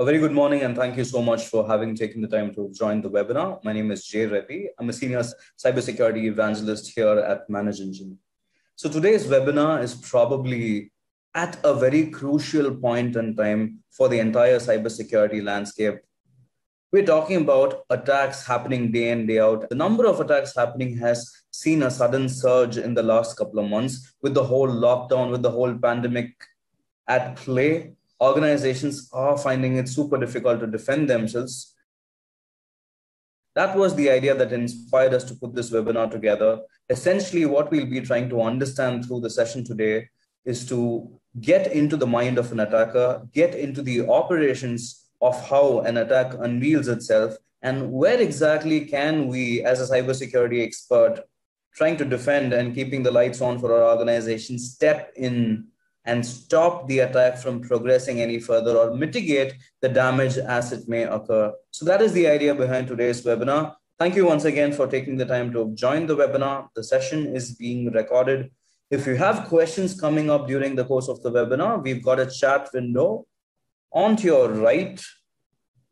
A very good morning and thank you so much for having taken the time to join the webinar. My name is Jay Reddy. I'm a senior cybersecurity evangelist here at ManageEngine. So today's webinar is probably at a very crucial point in time for the entire cybersecurity landscape. We're talking about attacks happening day in, day out. The number of attacks happening has seen a sudden surge in the last couple of months with the whole lockdown, with the whole pandemic at play. Organizations are finding it super difficult to defend themselves. That was the idea that inspired us to put this webinar together. Essentially, what we'll be trying to understand through the session today is to get into the mind of an attacker, get into the operations of how an attack unveils itself, and where exactly can we, as a cybersecurity expert, trying to defend and keeping the lights on for our organization, step in and stop the attack from progressing any further or mitigate the damage as it may occur. So that is the idea behind today's webinar. Thank you once again for taking the time to join the webinar. The session is being recorded. If you have questions coming up during the course of the webinar, we've got a chat window. On to your right,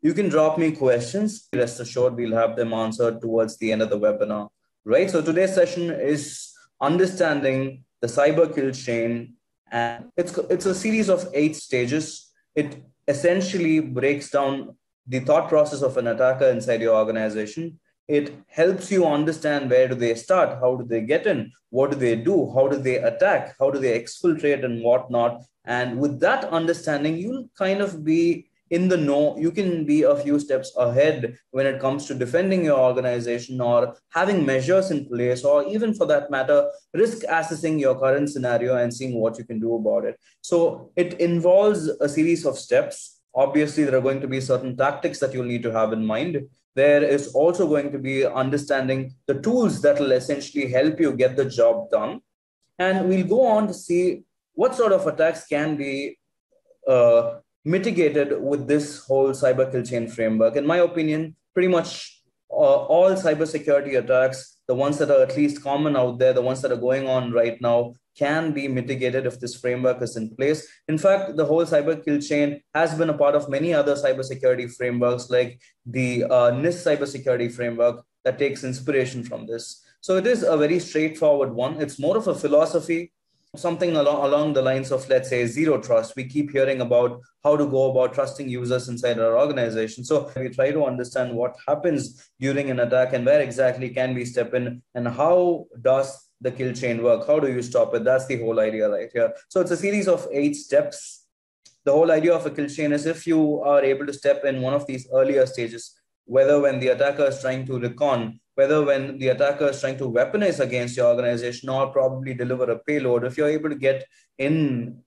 you can drop me questions. Rest assured, we'll have them answered towards the end of the webinar. Right, so today's session is understanding the cyber kill chain. And it's a series of 8 stages. It essentially breaks down the thought process of an attacker inside your organization. It helps you understand where do they start, how do they get in, what do they do, how do they attack, how do they exfiltrate and whatnot. And with that understanding, you'll kind of be in the know. You can be a few steps ahead when it comes to defending your organization or having measures in place, or even for that matter, risk assessing your current scenario and seeing what you can do about it. So it involves a series of steps. Obviously, there are going to be certain tactics that you'll need to have in mind. There is also going to be understanding the tools that will essentially help you get the job done. And we'll go on to see what sort of attacks can be mitigated with this whole cyber kill chain framework. In my opinion, pretty much all cybersecurity attacks, the ones that are at least common out there, the ones that are going on right now, can be mitigated if this framework is in place. In fact, the whole cyber kill chain has been a part of many other cybersecurity frameworks, like the NIST cybersecurity framework that takes inspiration from this. So it is a very straightforward one. It's more of a philosophy, something along the lines of, let's say, zero trust. We keep hearing about how to go about trusting users inside our organization. So we try to understand what happens during an attack and where exactly can we step in and how does the kill chain work? How do you stop it? That's the whole idea right here. So it's a series of 8 steps. The whole idea of a kill chain is if you are able to step in one of these earlier stages, whether when the attacker is trying to recon, whether when the attacker is trying to weaponize against your organization or probably deliver a payload, if you're able to get in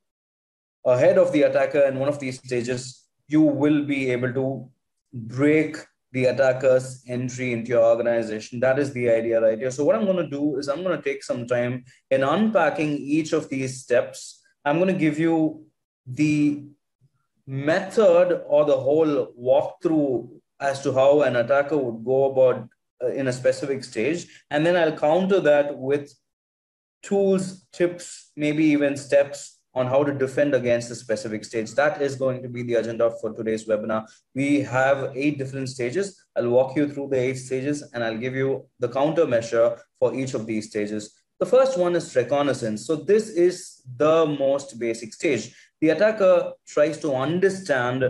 ahead of the attacker in one of these stages, you will be able to break the attacker's entry into your organization. That is the idea right here. So what I'm going to do is I'm going to take some time in unpacking each of these steps. I'm going to give you the method or the whole walkthrough as to how an attacker would go about in a specific stage. And then I'll counter that with tools, tips, maybe even steps on how to defend against a specific stage. That is going to be the agenda for today's webinar. We have 8 different stages. I'll walk you through the 8 stages and I'll give you the countermeasure for each of these stages. The first one is reconnaissance. So this is the most basic stage. The attacker tries to understand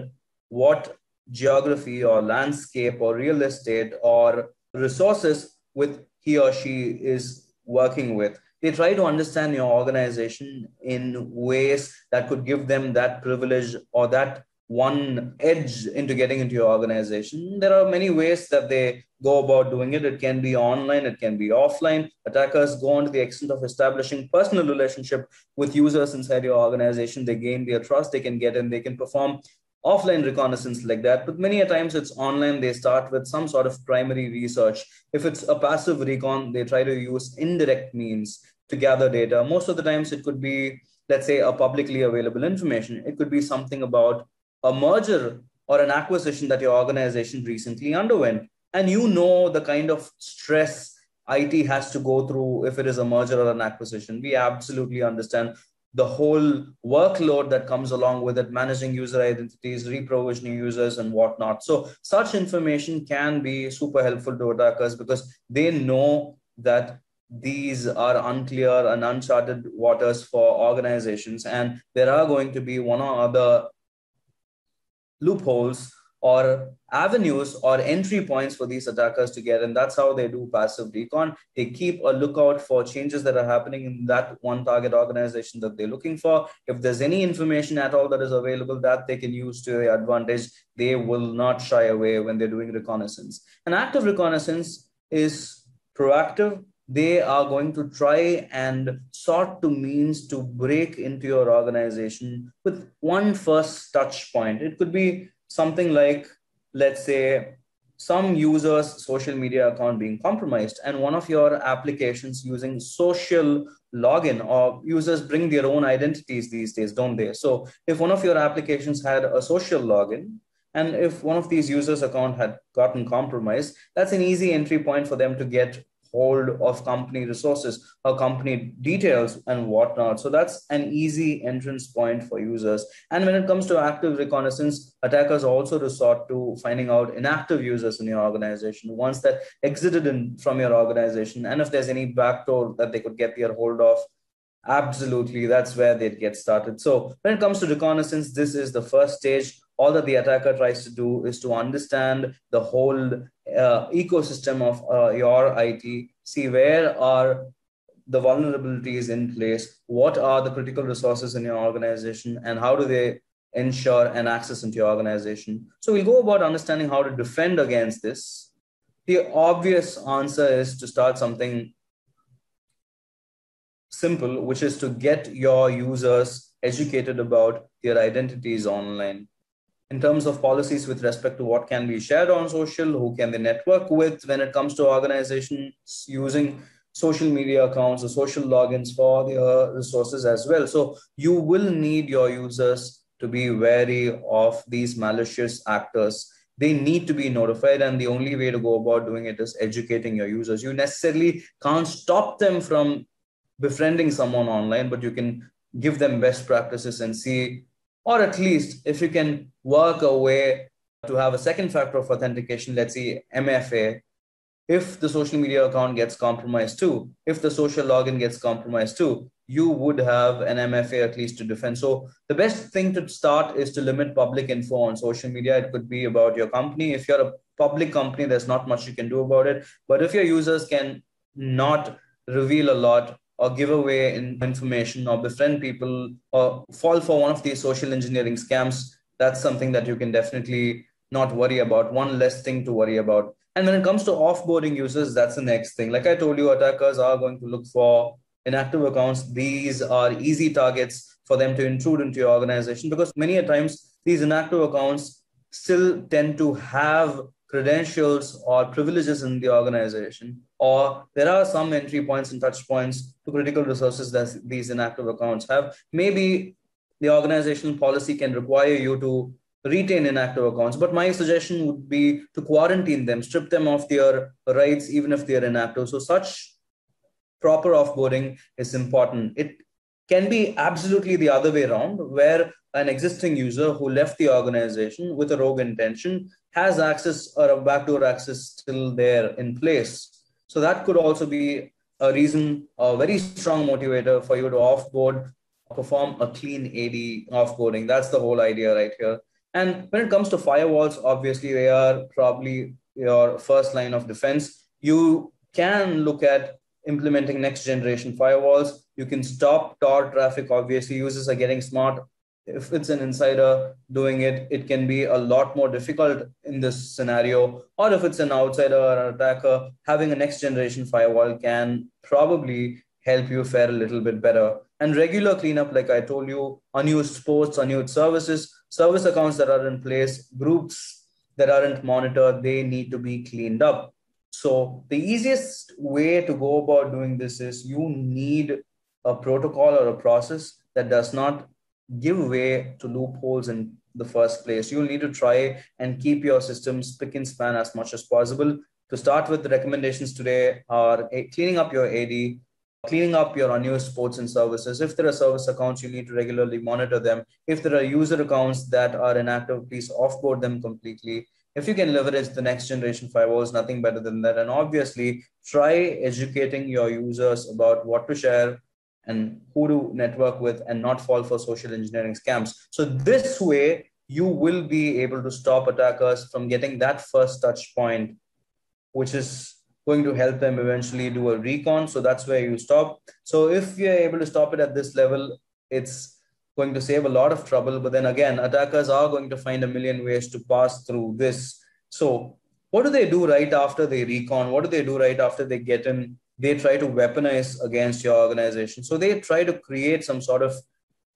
what geography or landscape or real estate or resources with he or she is working with. They try to understand your organization in ways that could give them that privilege or that one edge into getting into your organization. There are many ways that they go about doing it. It can be online, it can be offline. Attackers go on to the extent of establishing personal relationship with users inside your organization. They gain their trust, they can get in, they can perform offline reconnaissance like that, but many a times it's online. They start with some sort of primary research. If it's a passive recon, they try to use indirect means to gather data. Most of the times it could be, let's say, a publicly available information. It could be something about a merger or an acquisition that your organization recently underwent. And you know the kind of stress IT has to go through if it is a merger or an acquisition. We absolutely understand the whole workload that comes along with it, managing user identities, reprovisioning users and whatnot. So such information can be super helpful to attackers because they know that these are unclear and uncharted waters for organizations, and there are going to be one or other loopholes or avenues or entry points for these attackers to get. And that's how they do passive recon. They keep a lookout for changes that are happening in that one target organization that they're looking for. If there's any information at all that is available that they can use to their advantage, they will not shy away when they're doing reconnaissance. And active reconnaissance is proactive. They are going to try and sort to means to break into your organization with one first touch point. It could be something like, let's say, some user's social media account being compromised and one of your applications using social login, or users bring their own identities these days, don't they? So if one of your applications had a social login, and if one of these users' account had gotten compromised, that's an easy entry point for them to get hold of company resources or company details and whatnot. So that's an easy entrance point for users. And when it comes to active reconnaissance, attackers also resort to finding out inactive users in your organization, ones that exited from your organization. And if there's any backdoor that they could get their hold of, absolutely, that's where they'd get started. So when it comes to reconnaissance, this is the first stage. All that the attacker tries to do is to understand the whole ecosystem of your IT, see where are the vulnerabilities in place, what are the critical resources in your organization, and how do they ensure an access into your organization. So we'll go about understanding how to defend against this. The obvious answer is to start something simple, which is to get your users educated about their identities online. In terms of policies with respect to what can be shared on social, who can they network with when it comes to organizations using social media accounts or social logins for their resources as well. So you will need your users to be wary of these malicious actors. They need to be notified, and the only way to go about doing it is educating your users. You necessarily can't stop them from befriending someone online, but you can give them best practices and see, or at least if you can work a way to have a second factor of authentication, let's say MFA, if the social media account gets compromised too, if the social login gets compromised too, you would have an MFA at least to defend. So the best thing to start is to limit public info on social media. It could be about your company. If you're a public company, there's not much you can do about it. But if your users can not reveal a lot, or give away information, or befriend people, or fall for one of these social engineering scams, that's something that you can definitely not worry about. One less thing to worry about. And when it comes to offboarding users, that's the next thing. Like I told you, attackers are going to look for inactive accounts. These are easy targets for them to intrude into your organization, because many a times these inactive accounts still tend to have credentials or privileges in the organization, or there are some entry points and touch points to critical resources that these inactive accounts have. Maybe the organizational policy can require you to retain inactive accounts, but my suggestion would be to quarantine them, strip them of their rights, even if they're inactive. So such proper offboarding is important. It can be absolutely the other way around, where an existing user who left the organization with a rogue intention has access, or a backdoor access still there in place. So that could also be a reason, a very strong motivator for you to offboard, perform a clean AD offboarding. That's the whole idea right here. And when it comes to firewalls, obviously they are probably your first line of defense. You can look at implementing next generation firewalls. You can stop Tor traffic. Obviously, users are getting smart. If it's an insider doing it, it can be a lot more difficult in this scenario. Or if it's an outsider or an attacker, having a next generation firewall can probably help you fare a little bit better. And regular cleanup, like I told you, unused ports, unused services, service accounts that are in place, groups that aren't monitored, they need to be cleaned up. So the easiest way to go about doing this is you need a protocol or a process that does not give way to loopholes in the first place. You'll need to try and keep your system spick and span as much as possible. To start with, the recommendations today are cleaning up your AD, cleaning up your unused ports and services. If there are service accounts, you need to regularly monitor them. If there are user accounts that are inactive, please offboard them completely. If you can leverage the next generation firewalls, nothing better than that. And obviously, try educating your users about what to share and who to network with, and not fall for social engineering scams. So this way, you will be able to stop attackers from getting that first touch point, which is going to help them eventually do a recon. So that's where you stop. So if you're able to stop it at this level, it's going to save a lot of trouble. But then again, attackers are going to find a million ways to pass through this. So what do they do right after they recon? What do they do right after they get in? They try to weaponize against your organization. So they try to create some sort of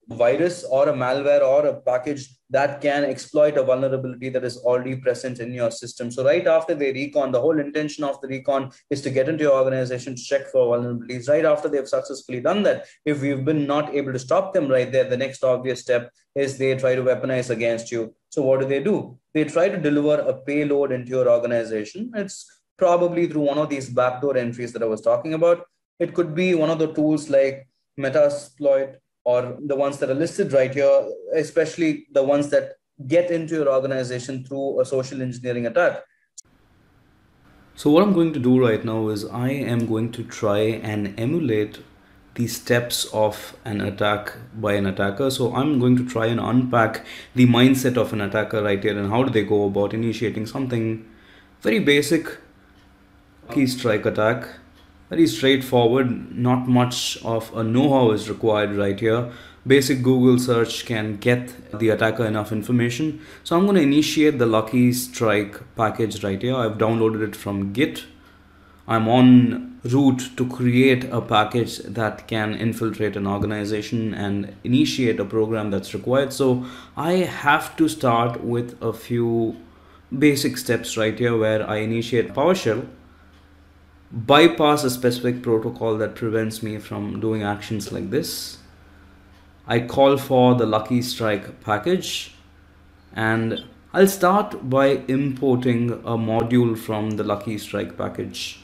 virus or a malware or a package that can exploit a vulnerability that is already present in your system. So right after they recon, the whole intention of the recon is to get into your organization to check for vulnerabilities. Right after they've successfully done that, if we've been not able to stop them right there, the next obvious step is they try to weaponize against you. So what do? They try to deliver a payload into your organization. It's probably through one of these backdoor entries that I was talking about. It could be one of the tools like Metasploit, or the ones that are listed right here, especially the ones that get into your organization through a social engineering attack. So what I'm going to do right now is I am going to try and emulate the steps of an attack by an attacker. So I'm going to try and unpack the mindset of an attacker right here, and how do they go about initiating something very basic, key strike attack. Very straightforward, not much of a know-how is required right here. Basic Google search can get the attacker enough information. So I'm going to initiate the Lucky Strike package right here. I've downloaded it from Git. I'm en route to create a package that can infiltrate an organization and initiate a program that's required. So I have to start with a few basic steps right here, where I initiate PowerShell, bypass a specific protocol that prevents me from doing actions like this. I call for the Lucky Strike package, and I'll start by importing a module from the Lucky Strike package.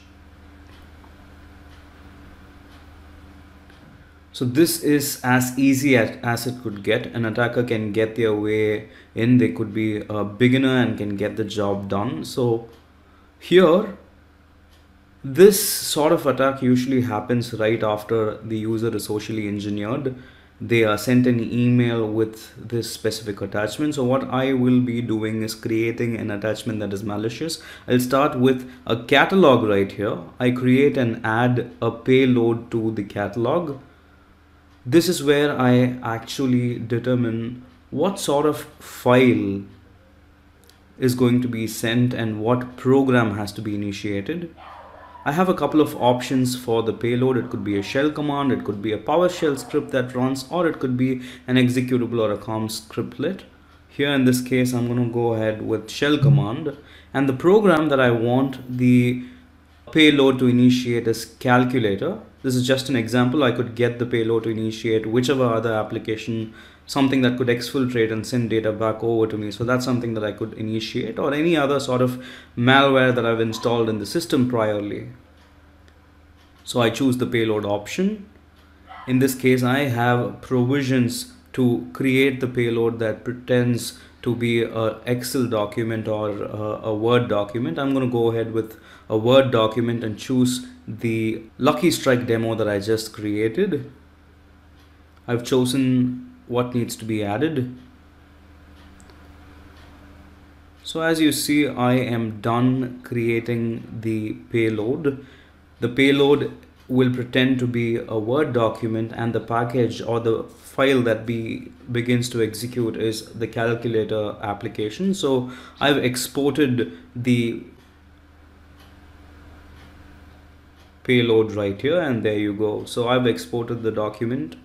So this is as easy as it could get. An attacker can get their way in. They could be a beginner and can get the job done. So here, this sort of attack usually happens right after the user is socially engineered. They are sent an email with this specific attachment. So what I will be doing is creating an attachment that is malicious. I'll start with a catalog right here. I create and add a payload to the catalog. This is where I actually determine what sort of file is going to be sent and what program has to be initiated. I have a couple of options for the payload. It could be a shell command, it could be a PowerShell script that runs, or it could be an executable or a COM scriptlet. Here in this case, I'm going to go ahead with shell command, and the program that I want the payload to initiate is calculator. This is just an example. I could get the payload to initiate whichever other application, something that could exfiltrate and send data back over to me. So that's something that I could initiate, or any other sort of malware that I've installed in the system priorly. So I choose the payload option. In this case, I have provisions to create the payload that pretends to be an Excel document or a Word document. I'm going to go ahead with a Word document and choose the Lucky Strike demo that I just created. I've chosen what needs to be added. So as you see, I am done creating the payload. The payload will pretend to be a Word document, and the package or the file that begins to execute is the calculator application. So I've exported the payload right here, and there you go. So I've exported the document,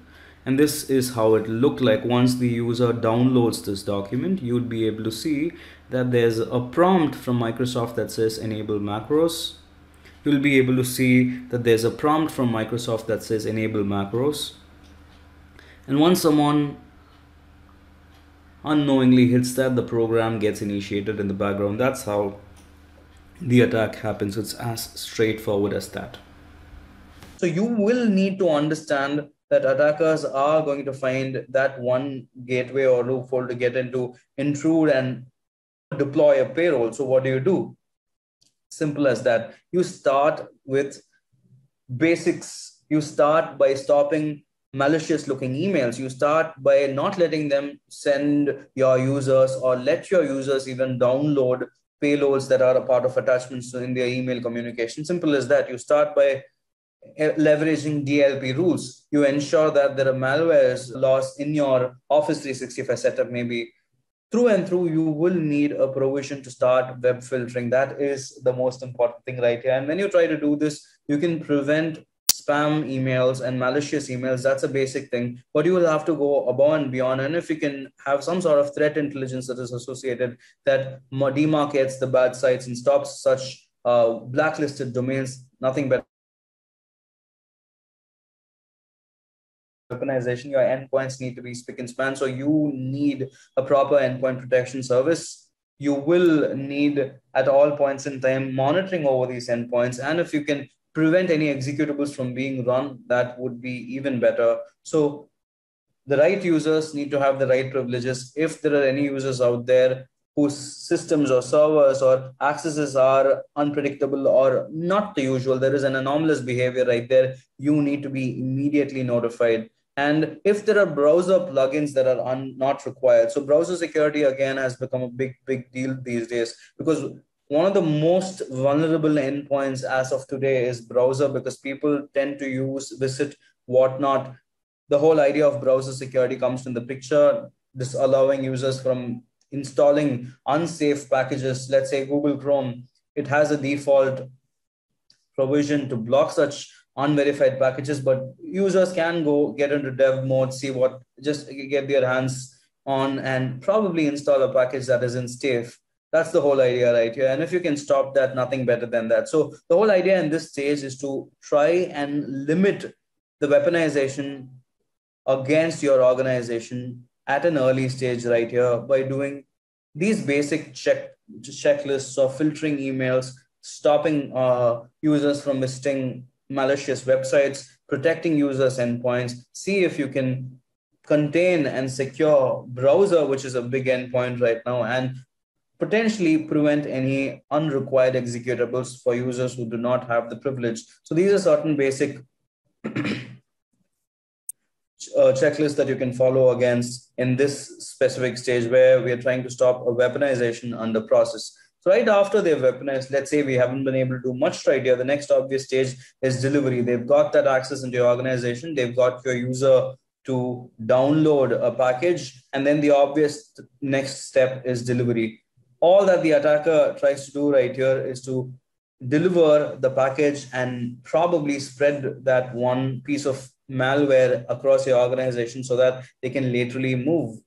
and this is how it looked like. Once the user downloads this document, you'd be able to see that there's a prompt from Microsoft that says enable macros. You'll be able to see that there's a prompt from Microsoft that says enable macros. And once someone unknowingly hits that, the program gets initiated in the background. That's how the attack happens. It's as straightforward as that. So you will need to understand that attackers are going to find that one gateway or loophole to get into, intrude, and deploy a payroll. So what do? Simple as that. You start with basics. You start by stopping malicious looking emails. You start by not letting them send your users or let your users even download payloads that are a part of attachments in their email communication. Simple as that. You start by leveraging DLP rules. You ensure that there are malwares lost in your Office 365 setup. Maybe through and through, you will need a provision to start web filtering. That is the most important thing right here. And when you try to do this, you can prevent spam emails and malicious emails. That's a basic thing, but you will have to go above and beyond. And if you can have some sort of threat intelligence that is associated, that demarcates the bad sites and stops such blacklisted domains, nothing better. Weaponization, your endpoints need to be spick and span. So you need a proper endpoint protection service. You will need at all points in time monitoring over these endpoints. And if you can prevent any executables from being run, that would be even better. So the right users need to have the right privileges. If there are any users out there whose systems or servers or accesses are unpredictable or not the usual, there is an anomalous behavior right there, you need to be immediately notified. And if there are browser plugins that are not required, so browser security again has become a big deal these days, because one of the most vulnerable endpoints as of today is browser, because people tend to visit whatnot. The whole idea of browser security comes in the picture, disallowing users from installing unsafe packages. Let's say Google Chrome, it has a default provision to block such unverified packages, but users can go get into dev mode, see what, just get their hands on and probably install a package that isn't safe. That's the whole idea right here. And if you can stop that, nothing better than that. So the whole idea in this stage is to try and limit the weaponization against your organization at an early stage right here by doing these basic checklists of filtering emails, stopping users from visiting malicious websites, protecting users' endpoints, see if you can contain and secure browser, which is a big endpoint right now, and potentially prevent any unrequired executables for users who do not have the privilege. So these are certain basic checklist that you can follow against in this specific stage where we are trying to stop a weaponization under process. So right after they've weaponized, let's say we haven't been able to do much right here, the next obvious stage is delivery. They've got that access into your organization. They've got your user to download a package. And then the obvious next step is delivery. All that the attacker tries to do right here is to deliver the package and probably spread that one piece of malware across your organization so that they can laterally move.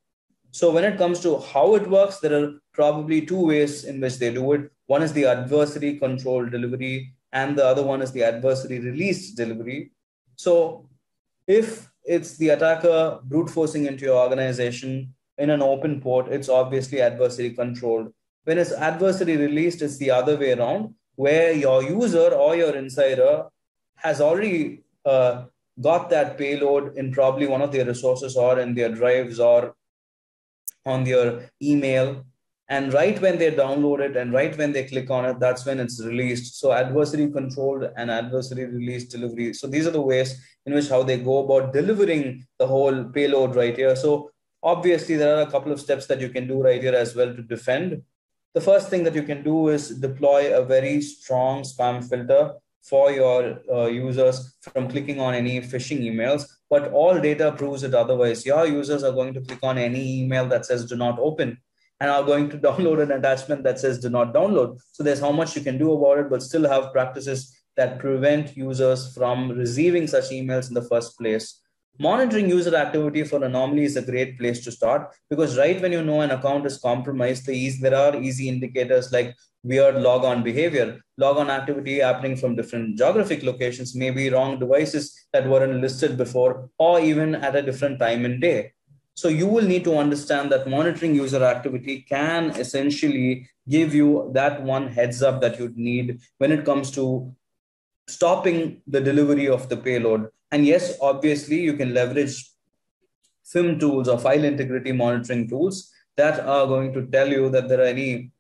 So when it comes to how it works, there are probably two ways in which they do it. One is the adversary controlled delivery, and the other one is the adversary released delivery. So if it's the attacker brute forcing into your organization in an open port, it's obviously adversary controlled. When it's adversary released, it's the other way around, where your user or your insider has already got that payload in probably one of their resources or in their drives or on their email. And right when they download it and right when they click on it, that's when it's released. So adversary controlled and adversary released delivery. So these are the ways in which how they go about delivering the whole payload right here. So obviously there are a couple of steps that you can do right here as well to defend. The first thing that you can do is deploy a very strong spam filter for your users from clicking on any phishing emails, but all data proves it otherwise. Your users are going to click on any email that says do not open and are going to download an attachment that says do not download. So there's how much you can do about it, but still have practices that prevent users from receiving such emails in the first place. Monitoring user activity for anomalies is a great place to start, because right when you know an account is compromised, there are easy indicators like weird logon behavior, logon activity happening from different geographic locations, maybe wrong devices that weren't listed before, or even at a different time and day. So you will need to understand that monitoring user activity can essentially give you that one heads up that you'd need when it comes to stopping the delivery of the payload. And yes, obviously, you can leverage FIM tools or file integrity monitoring tools that are going to tell you that there are any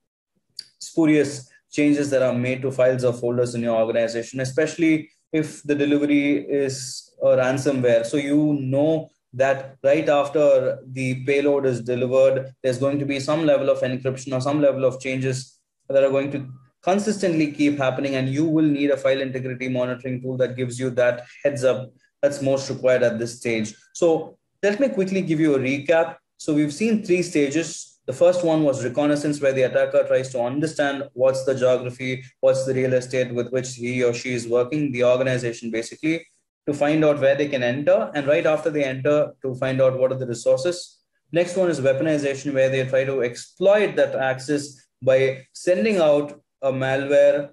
spurious changes that are made to files or folders in your organization, especially if the delivery is a ransomware. So you know that right after the payload is delivered, there's going to be some level of encryption or some level of changes that are going to consistently keep happening, and you will need a file integrity monitoring tool that gives you that heads up that's most required at this stage. So let me quickly give you a recap. So we've seen three stages. The first one was reconnaissance, where the attacker tries to understand what's the geography, what's the real estate with which he or she is working, the organization basically, to find out where they can enter, and right after they enter, to find out what are the resources. Next one is weaponization, where they try to exploit that access by sending out a malware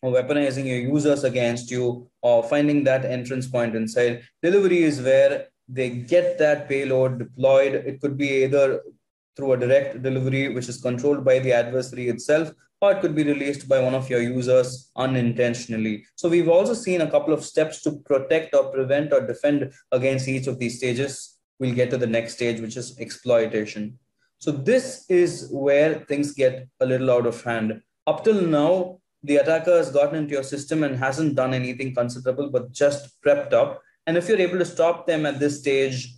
or weaponizing your users against you, or finding that entrance point inside. Delivery is where they get that payload deployed. It could be either through a direct delivery, which is controlled by the adversary itself, or it could be released by one of your users unintentionally. So we've also seen a couple of steps to protect or prevent or defend against each of these stages. We'll get to the next stage, which is exploitation. So this is where things get a little out of hand. Up till now, the attacker has gotten into your system and hasn't done anything considerable, but just prepped up. And if you're able to stop them at this stage,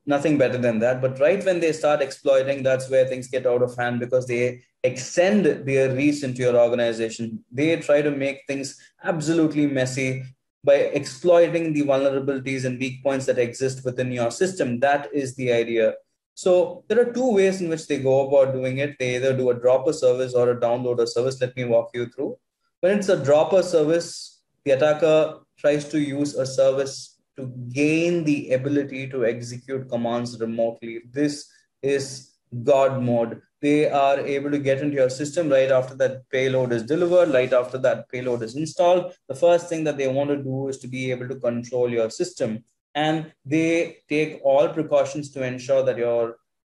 nothing better than that. But right when they start exploiting, that's where things get out of hand, because they extend their reach into your organization. They try to make things absolutely messy by exploiting the vulnerabilities and weak points that exist within your system. That is the idea. So there are two ways in which they go about doing it. They either do a dropper service or a downloader service. Let me walk you through. When it's a dropper service, the attacker tries to use a service to gain the ability to execute commands remotely. This is God mode. They are able to get into your system right after that payload is delivered, right after that payload is installed. The first thing that they want to do is to be able to control your system. And they take all precautions to ensure that your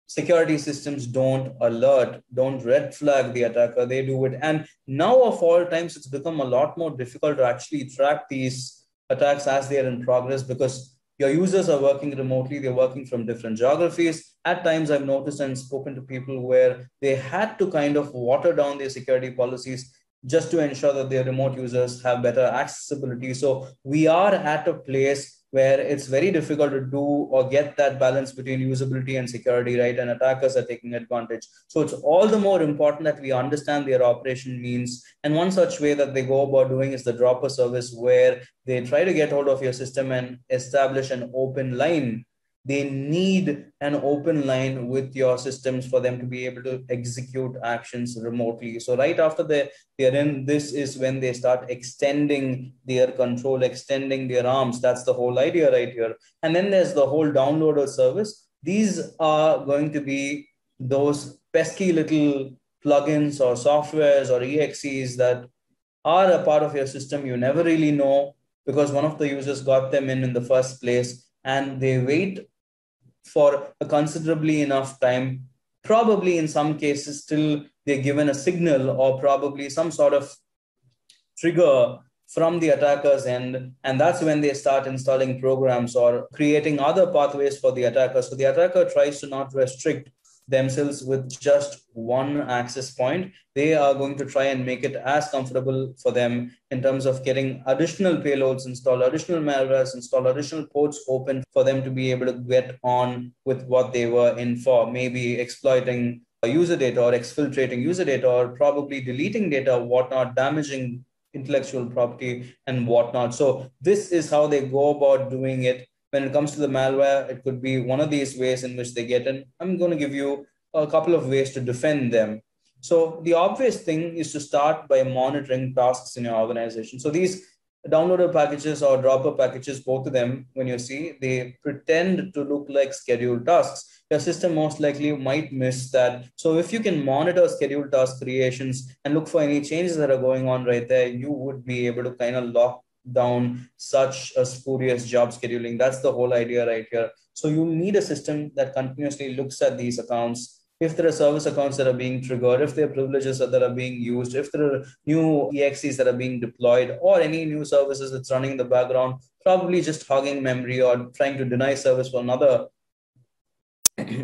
security systems don't alert, don't red flag the attacker. They do it. And now of all times, it's become a lot more difficult to actually track these attacks as they are in progress, because your users are working remotely. They're working from different geographies. At times, I've noticed and spoken to people where they had to kind of water down their security policies just to ensure that their remote users have better accessibility. So we are at a place where it's very difficult to do or get that balance between usability and security, right? And attackers are taking advantage. So it's all the more important that we understand their operation means. And one such way that they go about doing is the dropper service, where they try to get hold of your system and establish an open line. They need an open line with your systems for them to be able to execute actions remotely. So right after they're in, this is when they start extending their control, extending their arms. That's the whole idea right here. And then there's the whole downloader service. These are going to be those pesky little plugins or softwares or EXEs that are a part of your system. You never really know, because one of the users got them in the first place, and they wait for a considerably enough time. Probably in some cases, still they're given a signal or probably some sort of trigger from the attacker's end. And that's when they start installing programs or creating other pathways for the attacker. So the attacker tries to not restrict themselves with just one access point. They are going to try and make it as comfortable for them in terms of getting additional payloads installed, additional malwares installed, additional ports open for them to be able to get on with what they were in for, maybe exploiting user data or exfiltrating user data, or probably deleting data, whatnot, damaging intellectual property and whatnot. So this is how they go about doing it. When it comes to the malware, it could be one of these ways in which they get in. I'm going to give you a couple of ways to defend them. So the obvious thing is to start by monitoring tasks in your organization. So these downloader packages or dropper packages, both of them, when you see, they pretend to look like scheduled tasks. Your system most likely might miss that. So if you can monitor scheduled task creations and look for any changes that are going on right there, you would be able to kind of lock down such a spurious job scheduling. That's the whole idea right here. So you need a system that continuously looks at these accounts, if there are service accounts that are being triggered, if there are privileges that are being used, if there are new EXEs that are being deployed, or any new services that's running in the background, probably just hogging memory or trying to deny service for another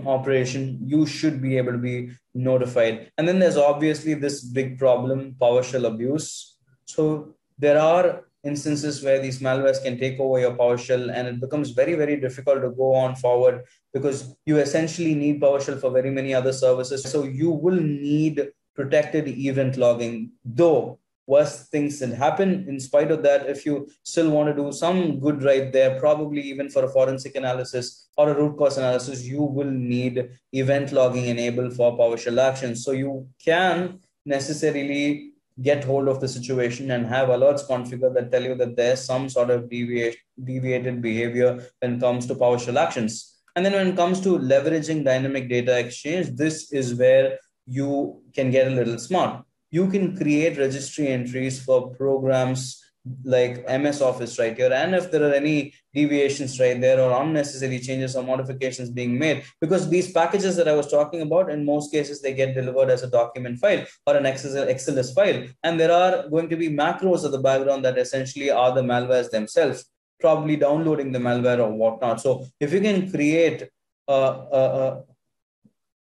operation, you should be able to be notified. And then there's obviously this big problem, PowerShell abuse. So there are instances where these malwares can take over your PowerShell, and it becomes very, very difficult to go on forward because you essentially need PowerShell for very many other services. So you will need protected event logging, though worse things will happen. In spite of that, if you still want to do some good right there, probably even for a forensic analysis or a root cause analysis, you will need event logging enabled for PowerShell actions. So you can necessarily get hold of the situation and have alerts configured that tell you that there's some sort of deviated behavior when it comes to PowerShell actions. And then when it comes to leveraging dynamic data exchange, this is where you can get a little smart. You can create registry entries for programs like MS Office right here. And if there are any deviations right there or unnecessary changes or modifications being made, because these packages that I was talking about, in most cases, they get delivered as a document file or an XLS file. And there are going to be macros at the background that essentially are the malwares themselves, probably downloading the malware or whatnot. So if you can create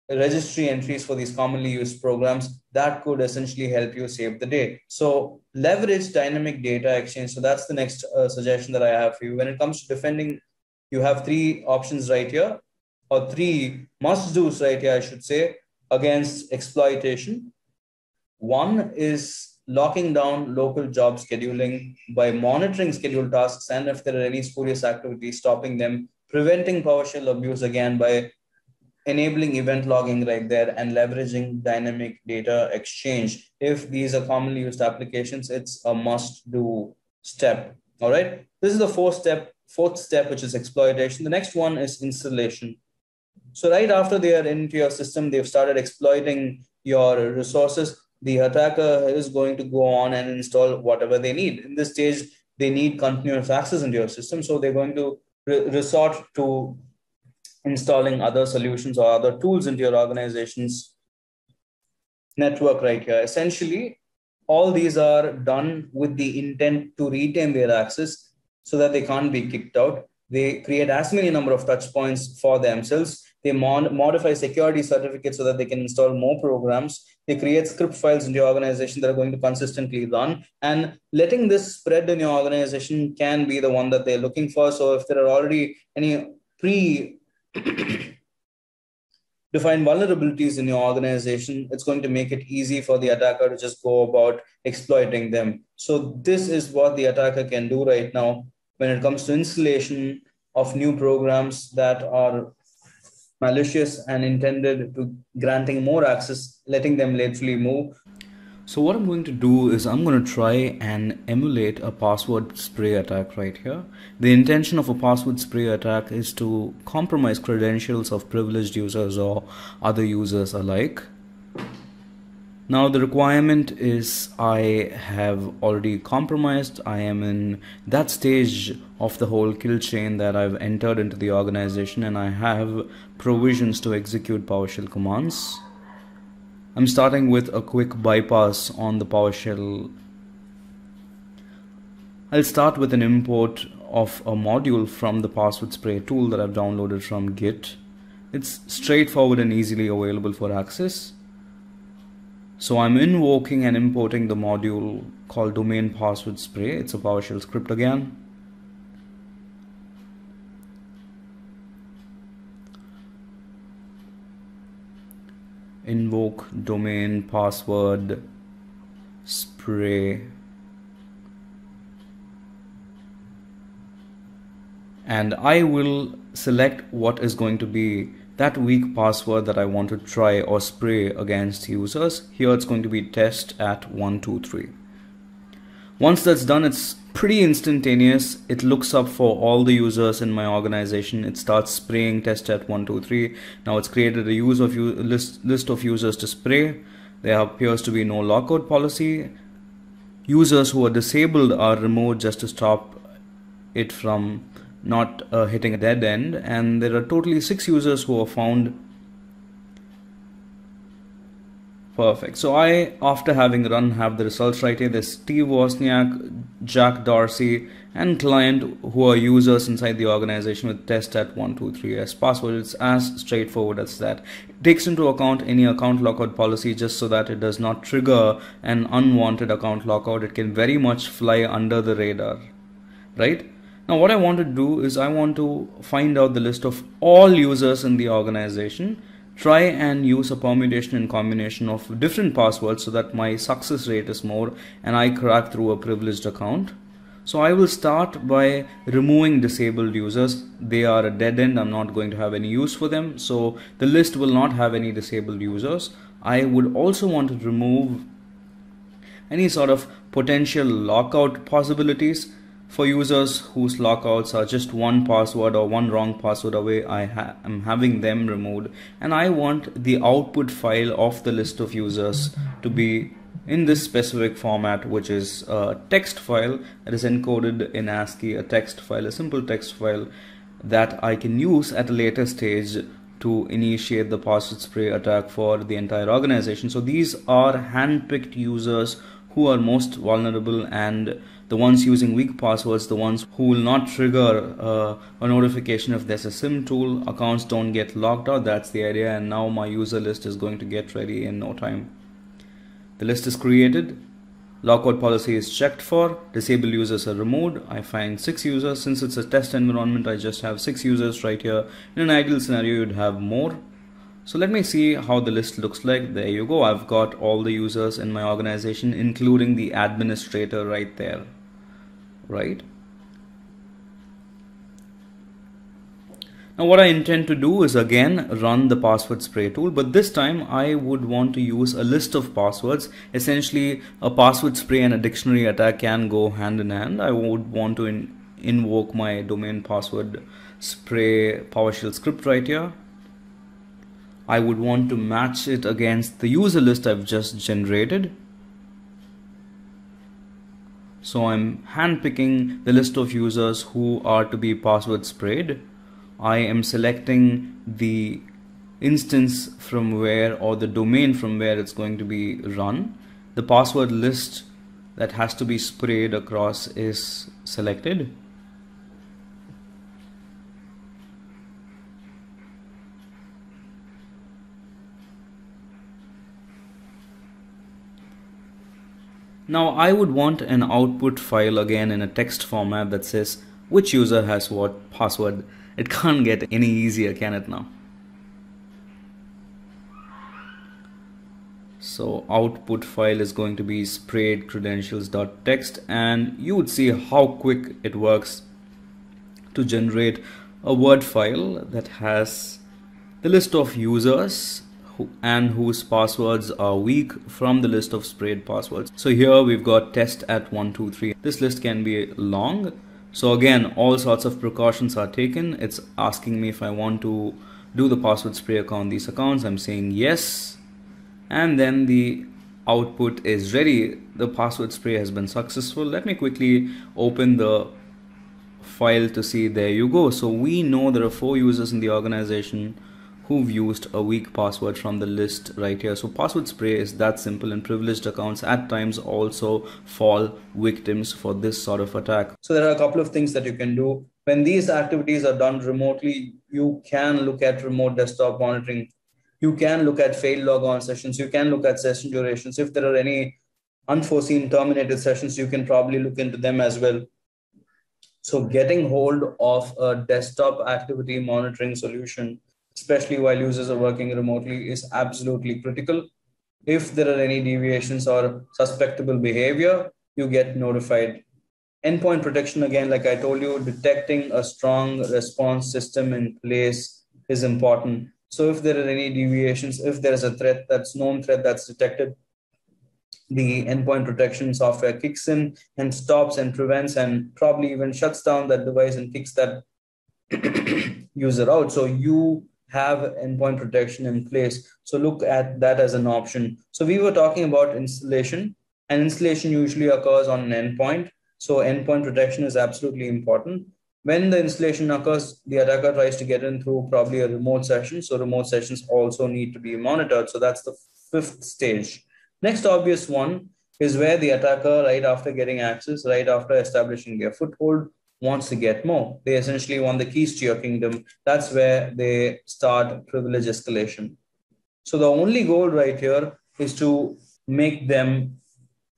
registry entries for these commonly used programs, that could essentially help you save the day. So leverage dynamic data exchange. So that's the next suggestion that I have for you. When it comes to defending, you have three options right here, or three must-dos right here, I should say, against exploitation. One is locking down local job scheduling by monitoring scheduled tasks, and if there are any spurious activities, stopping them, preventing PowerShell abuse again by enabling event logging right there, and leveraging dynamic data exchange. If these are commonly used applications, it's a must-do step. All right. This is the fourth step, which is exploitation. The next one is installation. So right after they are into your system, they've started exploiting your resources. The attacker is going to go on and install whatever they need. In this stage, they need continuous access into your system. So they're going to resort to installing other solutions or other tools into your organization's network right here. Essentially, all these are done with the intent to retain their access so that they can't be kicked out. They create as many number of touch points for themselves. They modify security certificates so that they can install more programs. They create script files in your organization that are going to consistently run. And letting this spread in your organization can be the one that they're looking for. So if there are already any defined vulnerabilities in your organization, it's going to make it easy for the attacker to just go about exploiting them. So this is what the attacker can do right now when it comes to installation of new programs that are malicious and intended to granting more access, letting them laterally move. So what I'm going to do is I'm going to try and emulate a password spray attack right here. The intention of a password spray attack is to compromise credentials of privileged users or other users alike. Now the requirement is I have already compromised. I am in that stage of the whole kill chain that I've entered into the organization, and I have provisions to execute PowerShell commands. I'm starting with a quick bypass on the PowerShell. I'll start with an import of a module from the password spray tool that I've downloaded from Git. It's straightforward and easily available for access. So I'm invoking and importing the module called domain password spray. It's a PowerShell script again. Invoke domain password spray, and I will select what is going to be that weak password that I want to try or spray against users. Here it's going to be test@123. Once that's done, it's pretty instantaneous. It looks up for all the users in my organization. It starts spraying test@123. Now it's created a list of users to spray. There appears to be no lockout policy. Users who are disabled are removed just to stop it from not hitting a dead end. And there are totally 6 users who are found Perfect. So after having run, have the results right here. There's Steve Wozniak, Jack Dorsey, and client who are users inside the organization with test at 123 as password. It's as straightforward as that. It takes into account any account lockout policy just so that it does not trigger an unwanted account lockout. It can very much fly under the radar, right? Now what I want to do is I want to find out the list of all users in the organization, try and use a permutation and combination of different passwords so that my success rate is more and I crack through a privileged account. So I will start by removing disabled users. They are a dead end. I'm not going to have any use for them. So the list will not have any disabled users. I would also want to remove any sort of potential lockout possibilities for users whose lockouts are just one password or one wrong password away. I am having them removed, and I want the output file of the list of users to be in this specific format, which is a text file that is encoded in ASCII, a text file, a simple text file that I can use at a later stage to initiate the password spray attack for the entire organization. So these are handpicked users who are most vulnerable, and the ones using weak passwords, the ones who will not trigger a notification if there's a SIM tool. Accounts don't get locked out. That's the idea. And now my user list is going to get ready in no time. The list is created. Lockout policy is checked for. Disabled users are removed. I find 6 users. Since it's a test environment, I just have 6 users right here. In an ideal scenario, you'd have more. So let me see how the list looks like. There you go. I've got all the users in my organization, including the administrator right there. Right? Now what I intend to do is again run the password spray tool, but this time I would want to use a list of passwords. Essentially, a password spray and a dictionary attack can go hand in hand. I would want to invoke my domain password spray PowerShell script right here. I would want to match it against the user list I've just generated. So I'm handpicking the list of users who are to be password sprayed. I am selecting the instance from where, or the domain from where it's going to be run. The password list that has to be sprayed across is selected. Now I would want an output file again in a text format that says which user has what password. It can't get any easier, can it now? So output file is going to be sprayed credentials.txt, and you would see how quick it works to generate a Word file that has the list of users and whose passwords are weak from the list of sprayed passwords. So here we've got test at 123. This list can be long. So again, all sorts of precautions are taken. It's asking me if I want to do the password spray on these accounts. I'm saying yes. And then the output is ready. The password spray has been successful. Let me quickly open the file to see. There you go. So we know there are 4 users in the organization who've used a weak password from the list right here. So password spray is that simple, and privileged accounts at times also fall victims for this sort of attack. So there are a couple of things that you can do. When these activities are done remotely, you can look at remote desktop monitoring. You can look at failed logon sessions. You can look at session durations. If there are any unforeseen terminated sessions, you can probably look into them as well. So getting hold of a desktop activity monitoring solution, especially while users are working remotely, is absolutely critical. If there are any deviations or suspectable behavior, you get notified. Endpoint protection, again, like I told you, detecting a strong response system in place is important. So if there are any deviations, if there is a threat, that's known threat that's detected, the endpoint protection software kicks in and stops and prevents and probably even shuts down that device and kicks that user out. So you have endpoint protection in place. So look at that as an option. So we were talking about installation, and installation usually occurs on an endpoint. So endpoint protection is absolutely important. When the installation occurs, the attacker tries to get in through probably a remote session. So remote sessions also need to be monitored. So that's the fifth stage. Next obvious one is where the attacker, right after getting access, right after establishing their foothold, wants to get more. They essentially want the keys to your kingdom. That's where they start privilege escalation. So the only goal right here is to make them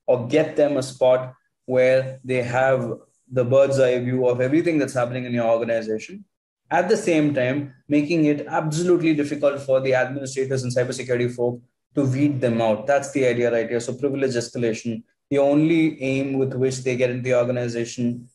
or get them a spot where they have the bird's eye view of everything that's happening in your organization. At the same time, making it absolutely difficult for the administrators and cybersecurity folk to weed them out. That's the idea right here. So privilege escalation, the only aim with which they get into the organization,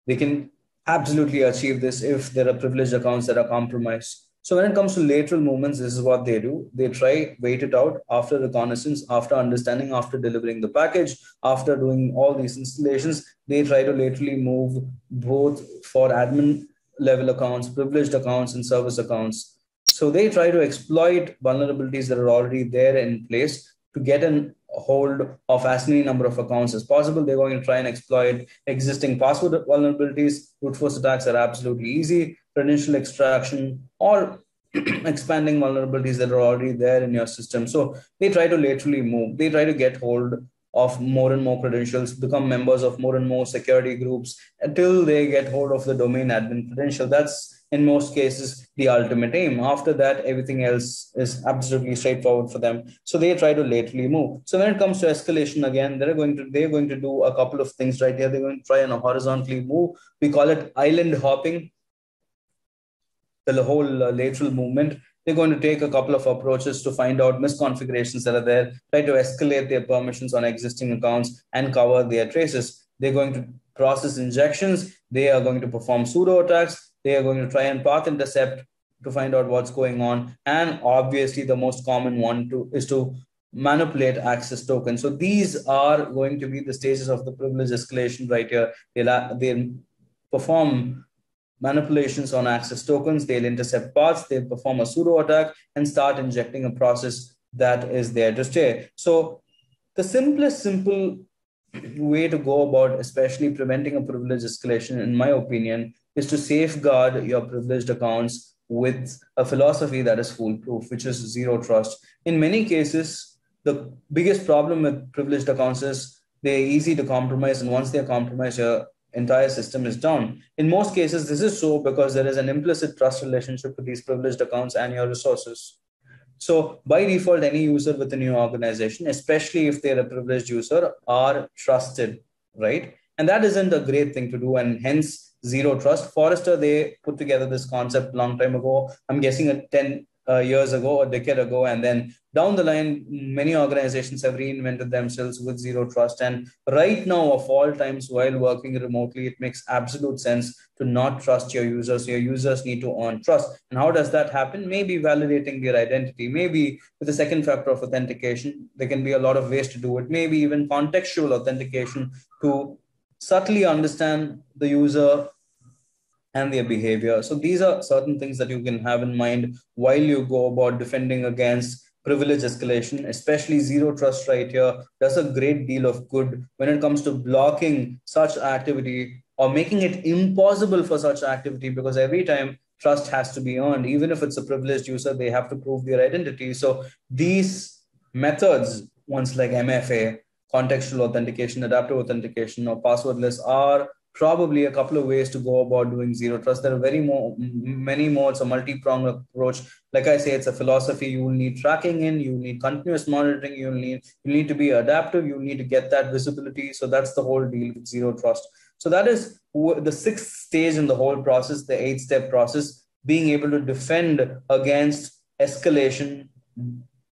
they can absolutely achieve this if there are privileged accounts that are compromised. So when it comes to lateral movements, this is what they do. They try, wait it out after reconnaissance, after understanding, after delivering the package, after doing all these installations, they try to laterally move both for admin level accounts, privileged accounts, and service accounts. So they try to exploit vulnerabilities that are already there in place to get a hold of as many number of accounts as possible. They're going to try and exploit existing password vulnerabilities. Brute force attacks are absolutely easy. Credential extraction or expanding vulnerabilities that are already there in your system. So they try to laterally move. They try to get hold of more and more credentials, become members of more and more security groups until they get hold of the domain admin credential. That's in most cases the ultimate aim. After that, everything else is absolutely straightforward for them. So they try to laterally move. So when it comes to escalation, again, they're going to do a couple of things right here. They're going to try and horizontally move. We call it island hopping, the whole lateral movement. They're going to take a couple of approaches to find out misconfigurations that are there, try to escalate their permissions on existing accounts and cover their traces. They're going to process injections. They are going to perform pseudo attacks. They are going to try and path intercept to find out what's going on. And obviously the most common one is to manipulate access tokens. So these are going to be the stages of the privilege escalation right here. They'll perform manipulations on access tokens, they'll intercept paths, they'll perform a pseudo attack and start injecting a process that is there to stay. So the simple way to go about especially preventing a privilege escalation, in my opinion, is to safeguard your privileged accounts with a philosophy that is foolproof, which is zero trust. In many cases, the biggest problem with privileged accounts is they're easy to compromise, and once they're compromised, your entire system is down. In most cases, this is so because there is an implicit trust relationship with these privileged accounts and your resources. So by default, any user within your organization, especially if they're a privileged user, are trusted, right? And that isn't a great thing to do, and hence zero trust. Forrester, they put together this concept a long time ago. I'm guessing 10 years ago, a decade ago, and then down the line, many organizations have reinvented themselves with zero trust. And right now, of all times, while working remotely, it makes absolute sense to not trust your users. Your users need to earn trust. And how does that happen? Maybe validating their identity, maybe with a second factor of authentication. There can be a lot of ways to do it. Maybe even contextual authentication to subtly understand the user and their behavior. So these are certain things that you can have in mind while you go about defending against privilege escalation. Especially zero trust right here does a great deal of good when it comes to blocking such activity or making it impossible for such activity, because every time trust has to be earned, even if it's a privileged user, they have to prove their identity. So these methods, ones like MFA, contextual authentication, adaptive authentication, or passwordless, are probably a couple of ways to go about doing zero trust. There are many more. It's a multi-pronged approach. Like I say, it's a philosophy. You will need tracking in, you need continuous monitoring, you need to be adaptive, you need to get that visibility. So that's the whole deal with zero trust. So that is the sixth stage in the whole process, the 8-step process. Being able to defend against escalation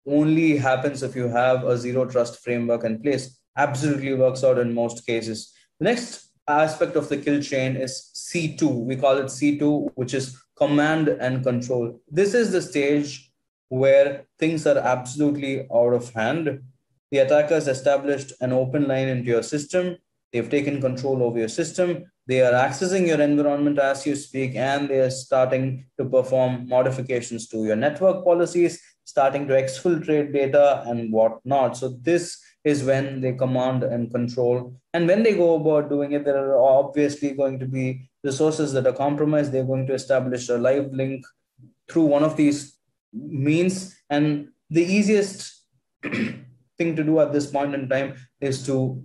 only happens if you have a zero trust framework in place. Absolutely works out in most cases. The next aspect of the kill chain is C2. We call it C2, which is command and control. This is the stage where things are absolutely out of hand. The attackers established an open line into your system. They've taken control over your system. They are accessing your environment as you speak, and they are starting to perform modifications to your network policies, starting to exfiltrate data and whatnot. So this is when they command and control. And when they go about doing it, there are obviously going to be resources that are compromised. They're going to establish a live link through one of these means, and The easiest thing to do at this point in time is to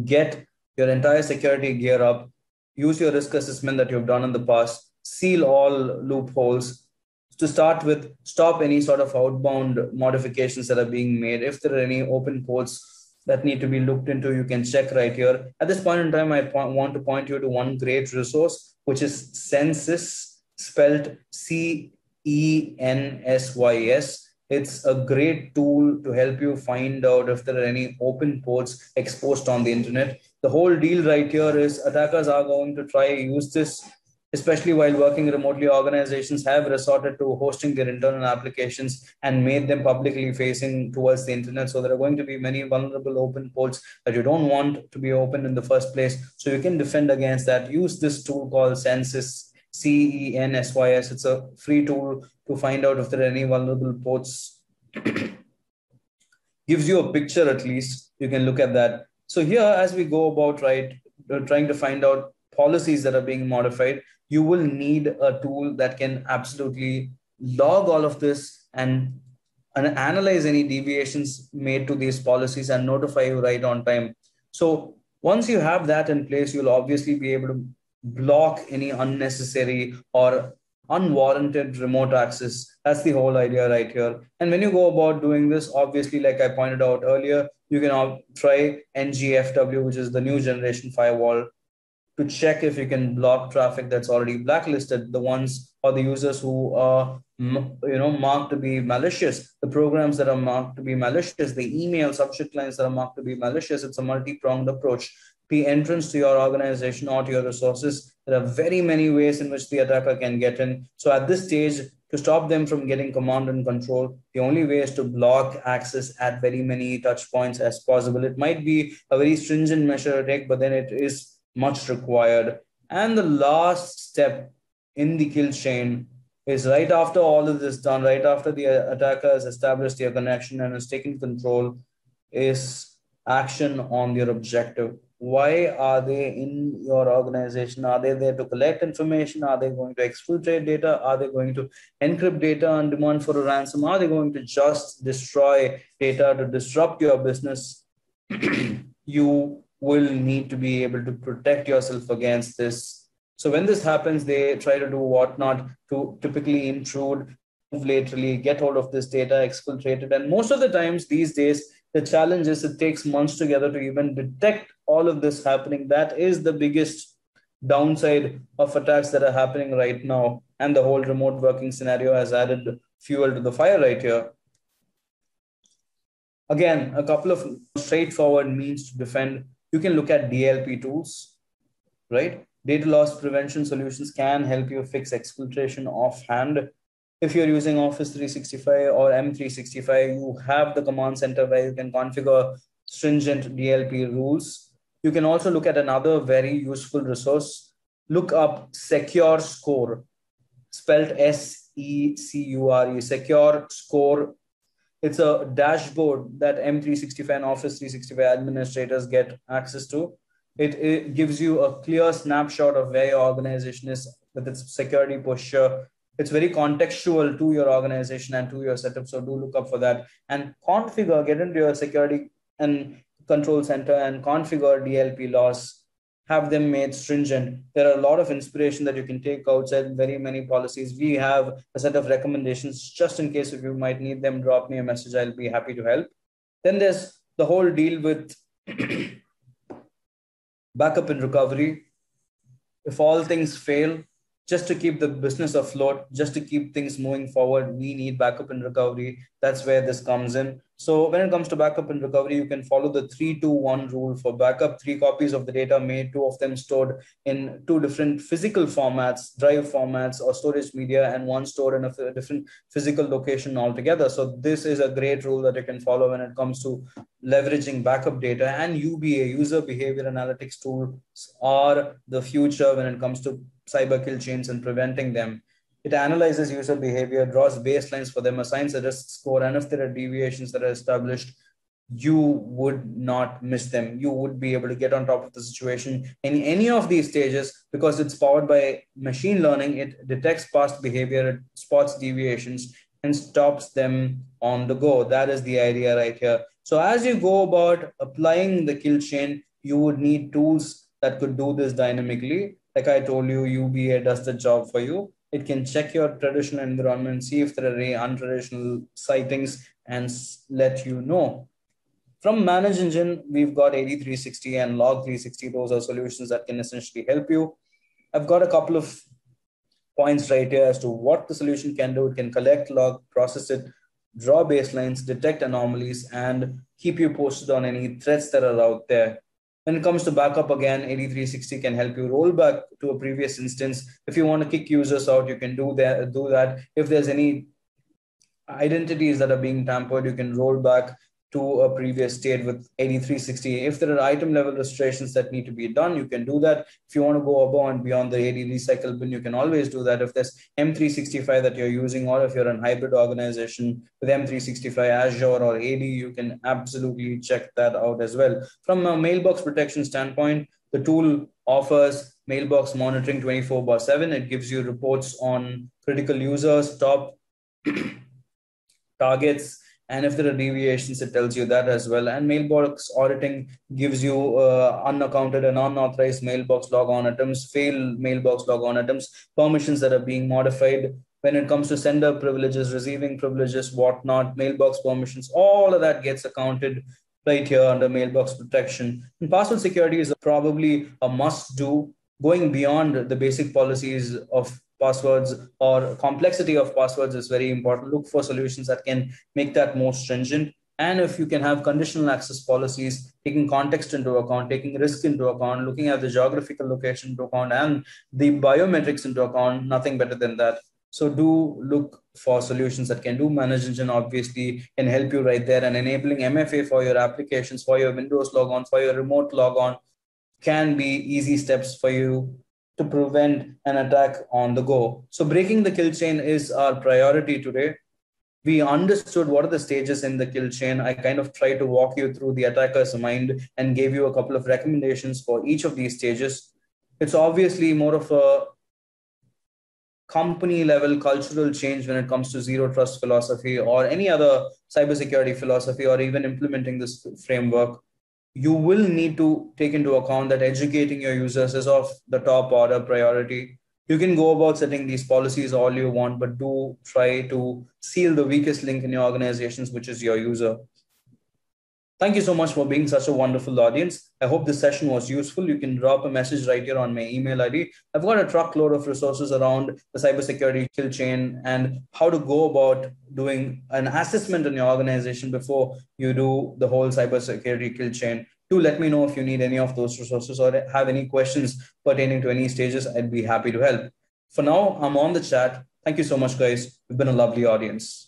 get your entire security gear up, use your risk assessment that you've done in the past, seal all loopholes. To start with, stop any sort of outbound modifications that are being made. If there are any open ports that need to be looked into, you can check right here. At this point in time, I want to point you to one great resource, which is Census, spelled CENSYS. It's a great tool to help you find out if there are any open ports exposed on the internet. The whole deal right here is attackers are going to try use this, especially while working remotely. Organizations have resorted to hosting their internal applications and made them publicly facing towards the internet. So there are going to be many vulnerable open ports that you don't want to be open in the first place. So you can defend against that. Use this tool called Census, CENSYS. It's a free tool to find out if there are any vulnerable ports. Gives you a picture at least. You can look at that. So here, as we go about trying to find out policies that are being modified, you will need a tool that can absolutely log all of this and analyze any deviations made to these policies and notify you right on time. So once you have that in place, you'll obviously be able to block any unnecessary or unwarranted remote access. That's the whole idea right here. And when you go about doing this, obviously, like I pointed out earlier, you can try NGFW, which is the new generation firewall, to check if you can block traffic that's already blacklisted, the ones or the users who are marked to be malicious, the programs that are marked to be malicious, the email subject lines that are marked to be malicious. It's a multi-pronged approach. The entrance to your organization or to your resources, there are very many ways in which the attacker can get in. So at this stage, to stop them from getting command and control, the only way is to block access at very many touch points as possible. It might be a very stringent measure to take, but then it is much required. And the last step in the kill chain is right after all of this done, right after the attacker has established their connection and has taken control, is action on their objective. Why are they in your organization? Are they there to collect information? Are they going to exfiltrate data? Are they going to encrypt data and demand for a ransom? Are they going to just destroy data to disrupt your business? You will need to be able to protect yourself against this. So when this happens, they try to do whatnot to typically intrude, move laterally, get hold of this data, exfiltrate it. And most of the times these days, the challenge is it takes months together to even detect all of this happening. That is the biggest downside of attacks that are happening right now. And the whole remote working scenario has added fuel to the fire right here. Again, a couple of straightforward means to defend. You can look at DLP tools, right? Data loss prevention solutions can help you fix exfiltration offhand. If you're using Office 365 or M365, you have the command center where you can configure stringent DLP rules. You can also look at another very useful resource. Look up Secure Score, spelled SECURE, Secure Score. It's a dashboard that M365 and Office 365 administrators get access to. It gives you a clear snapshot of where your organization is with its security posture. It's very contextual to your organization and to your setup. So do look up for that and configure, get into your security and control center and configure DLP laws, have them made stringent. There are a lot of inspiration that you can take outside very many policies. We have a set of recommendations just in case if you might need them, drop me a message. I'll be happy to help. Then there's the whole deal with backup and recovery. If all things fail, just to keep the business afloat, just to keep things moving forward, we need backup and recovery. That's where this comes in. So when it comes to backup and recovery, you can follow the 3-2-1 rule for backup. 3 copies of the data made, 2 of them stored in 2 different physical formats, drive formats or storage media, and 1 stored in a different physical location altogether. So this is a great rule that you can follow when it comes to leveraging backup data. And UBA, user behavior analytics tools, are the future when it comes to cyber kill chains and preventing them. It analyzes user behavior, draws baselines for them, assigns a risk score, and if there are deviations that are established, you would not miss them. You would be able to get on top of the situation in any of these stages because it's powered by machine learning. It detects past behavior, it spots deviations, and stops them on the go. That is the idea right here. So as you go about applying the kill chain, you would need tools that could do this dynamically. Like I told you, UBA does the job for you. It can check your traditional environment, see if there are any untraditional sightings, and let you know. From Manage Engine, we've got 8360 and Log 360. Those are solutions that can essentially help you. I've got a couple of points right here as to what the solution can do. It can collect log, process it, draw baselines, detect anomalies, and keep you posted on any threats that are out there. When it comes to backup, again, 8360 can help you roll back to a previous instance. If you want to kick users out, you can do that. If there's any identities that are being tampered, you can roll back to a previous state with 8360. If there are item level restorations that need to be done, you can do that. If you want to go above and beyond the 80 recycle bin, you can always do that. If there's M365 that you're using, or if you're a hybrid organization with M365, Azure or AD, you can absolutely check that out as well. From a mailbox protection standpoint, the tool offers mailbox monitoring 24/7. It gives you reports on critical users, top targets, and if there are deviations, it tells you that as well. And mailbox auditing gives you unaccounted and unauthorized mailbox logon items, failed mailbox logon items, permissions that are being modified. When it comes to sender privileges, receiving privileges, whatnot, mailbox permissions, all of that gets accounted right here under mailbox protection. And password security is probably a must do. Going beyond the basic policies of passwords or complexity of passwords is very important. Look for solutions that can make that more stringent. And if you can have conditional access policies, taking context into account, taking risk into account, looking at the geographical location into account, and the biometrics into account, nothing better than that. So do look for solutions that can do. Manage Engine obviously can help you right there, and enabling MFA for your applications, for your Windows logon, for your remote logon can be easy steps for you to prevent an attack on the go. So breaking the kill chain is our priority today. We understood what are the stages in the kill chain. I kind of tried to walk you through the attacker's mind and gave you a couple of recommendations for each of these stages. It's obviously more of a company level cultural change when it comes to zero trust philosophy or any other cybersecurity philosophy, or even implementing this framework. You will need to take into account that educating your users is of the top order priority. You can go about setting these policies all you want, but do try to seal the weakest link in your organizations, which is your user. Thank you so much for being such a wonderful audience. I hope this session was useful. You can drop a message right here on my email ID. I've got a truckload of resources around the cybersecurity kill chain and how to go about doing an assessment in your organization before you do the whole cybersecurity kill chain. Do let me know if you need any of those resources or have any questions pertaining to any stages. I'd be happy to help. For now, I'm on the chat. Thank you so much, guys. You've been a lovely audience.